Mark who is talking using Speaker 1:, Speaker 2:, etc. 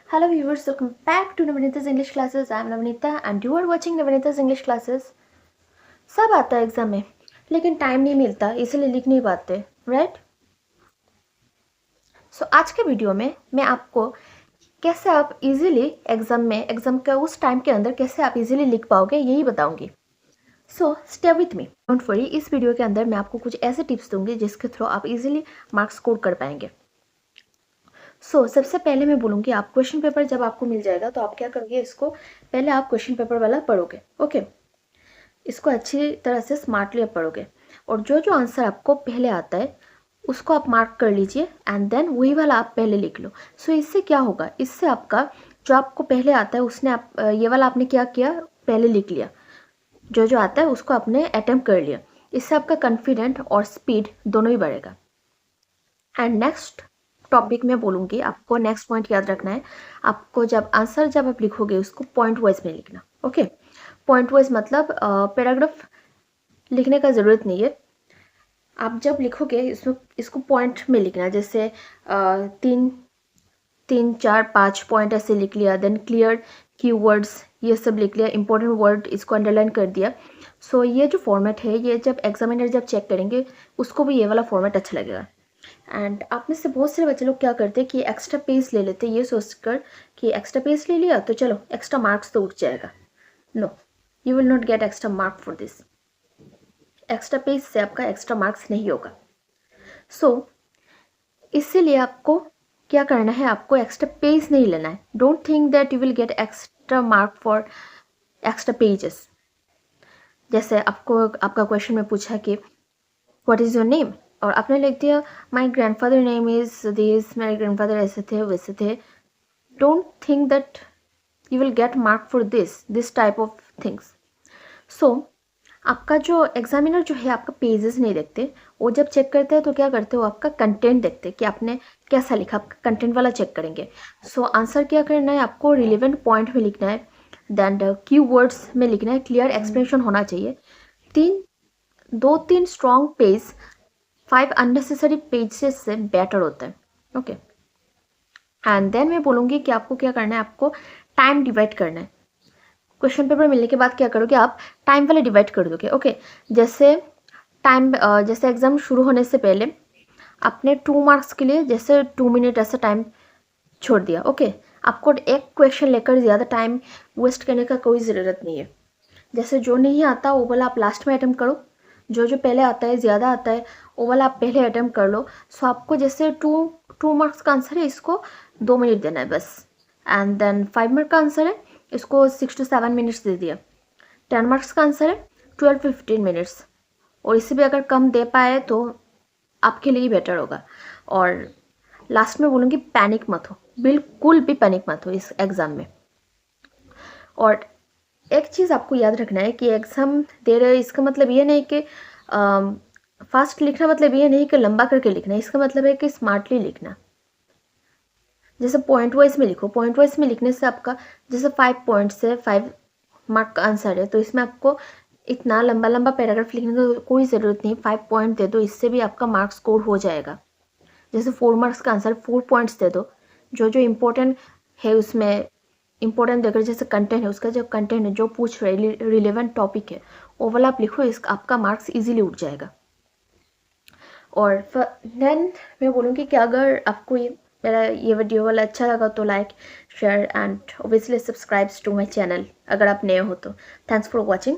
Speaker 1: Hello viewers, welcome back to Navneeta's English Classes. I am Navneeta and you are watching Navneeta's English Classes. सब आता है exam में लेकिन time नहीं मिलता इसलिए लिख नहीं पाते, राइट? सो आज के वीडियो में मैं आपको कैसे आप इजीली एग्जाम के उस टाइम के अंदर कैसे आप इजीली लिख पाओगे यही बताऊंगी. So stay with me, don't worry. इस वीडियो के अंदर मैं आपको कुछ ऐसे टिप्स दूंगी जिसके थ्रू आप इजीली मार्क्स स्कोर कर पाएंगे. सबसे पहले मैं बोलूँगी आप क्वेश्चन पेपर जब आपको मिल जाएगा तो आप क्या करोगे, इसको पहले आप क्वेश्चन पेपर वाला पढ़ोगे. ओके, इसको अच्छी तरह से स्मार्टली आप पढ़ोगे और जो जो आंसर आपको पहले आता है उसको आप मार्क कर लीजिए एंड देन वही वाला आप पहले लिख लो. इससे क्या होगा, इससे आपका जो आपको पहले आता है उसने आप ये वाला आपने क्या किया, पहले लिख लिया. जो जो आता है उसको आपने अटेम्प्ट कर लिया. इससे आपका कॉन्फिडेंट और स्पीड दोनों ही बढ़ेगा. एंड नेक्स्ट टॉपिक में बोलूँगी, आपको नेक्स्ट पॉइंट याद रखना है. आपको जब आप लिखोगे उसको पॉइंट वाइज में लिखना. ओके, पॉइंट वाइज मतलब पैराग्राफ लिखने का ज़रूरत नहीं है. आप जब लिखोगे इसको पॉइंट में लिखना. जैसे 3, 4, 5 पॉइंट ऐसे लिख लिया. देन क्लियर कीवर्ड्स ये सब लिख लिया. इंपॉर्टेंट वर्ड इसको अंडरलाइन कर दिया. ये जो फॉर्मेट है ये जब एग्जामिनर जब चेक करेंगे उसको भी ये वाला फॉर्मेट अच्छा लगेगा. एंड आप में से बहुत सारे बच्चे लोग क्या करते हैं कि एक्स्ट्रा पेज ले लेते हैं ये सोचकर कि एक्स्ट्रा पेज ले लिया तो चलो एक्स्ट्रा मार्क्स तो उठ जाएगा. No, you will not get extra mark for this. Extra page से आपका एक्स्ट्रा मार्क्स नहीं होगा. इसीलिए आपको क्या करना है, आपको एक्स्ट्रा पेज नहीं लेना है. Don't think that you will get extra mark for extra pages. जैसे आपको आपका क्वेश्चन में पूछा कि व्हाट इज़ योर नेम और आपने लिख दिया माई ग्रैंडफादर नेम इज़ दिस, मेरे ग्रैंडफादर ऐसे थे वैसे थे. Don't think that you will get mark for this type of things. आपका जो एग्जामिनर जो है आपका पेजेस नहीं देखते. वो जब चेक करते हैं तो क्या करते हो, आपका कंटेंट देखते हैं कि आपने कैसा लिखा. आपका कंटेंट वाला चेक करेंगे. आंसर क्या करना है, आपको रिलेवेंट पॉइंट में लिखना है. देन कीवर्ड्स में लिखना है. क्लियर एक्सप्लेनेशन होना चाहिए. 2-3 स्ट्रॉन्ग पेज 5 अननेसेसरी पेजेस से बेटर होता है. ओके, एंड देन मैं बोलूँगी कि आपको क्या करना है, आपको टाइम डिवाइड करना है. क्वेश्चन पेपर मिलने के बाद क्या करोगे, आप टाइम वाले डिवाइड कर दोगे. ओके, जैसे एग्जाम शुरू होने से पहले आपने 2 मार्क्स के लिए जैसे 2 मिनट ऐसा टाइम छोड़ दिया. ओके, आपको एक क्वेश्चन लेकर ज़्यादा टाइम वेस्ट करने का कोई ज़रूरत नहीं है. जैसे जो नहीं आता वो वाला आप लास्ट में अटेम्प्ट करो. जो पहले आता है ज़्यादा आता है वो वाला आप पहले अटेम्प्ट कर लो. आपको जैसे 2 मार्क्स का आंसर है इसको 2 मिनट देना है बस. एंड देन 5 मार्क का आंसर है इसको 6 to 7 मिनट्स दे दिया. 10 मार्क्स का आंसर है 12-15 मिनट्स. और इससे भी अगर कम दे पाए तो आपके लिए बेटर होगा. और लास्ट में बोलूँगी पैनिक मत हो, बिल्कुल भी पैनिक मत हो इस एग्ज़ाम में. और एक चीज़ आपको याद रखना है कि एग्ज़ाम दे रहे हो इसका मतलब ये नहीं कि फास्ट लिखना, मतलब ये नहीं कि लंबा करके लिखना. इसका मतलब है कि स्मार्टली लिखना. जैसे पॉइंट वाइज में लिखो. पॉइंट वाइज में लिखने से आपका जैसे 5 पॉइंट्स है, 5 मार्क का आंसर है तो इसमें आपको इतना लंबा पैराग्राफ लिखने की कोई ज़रूरत नहीं. 5 पॉइंट दे दो, इससे भी आपका मार्क्स स्कोर हो जाएगा. जैसे 4 मार्क्स का आंसर 4 पॉइंट्स दे दो. जो इम्पोर्टेंट है उसमें इंपॉर्टेंट देकर, जैसे कंटेंट है उसका जो कंटेंट है जो पूछ रहे रिलेवेंट टॉपिक है वो वाला आप लिखो. आपका मार्क्स इजीली उठ जाएगा. और देन मैं बोलूँगी कि अगर आपको मेरा ये वीडियो वाला अच्छा लगा तो like, share and obviously subscribe to my channel अगर आप नए हो तो. Thanks for watching.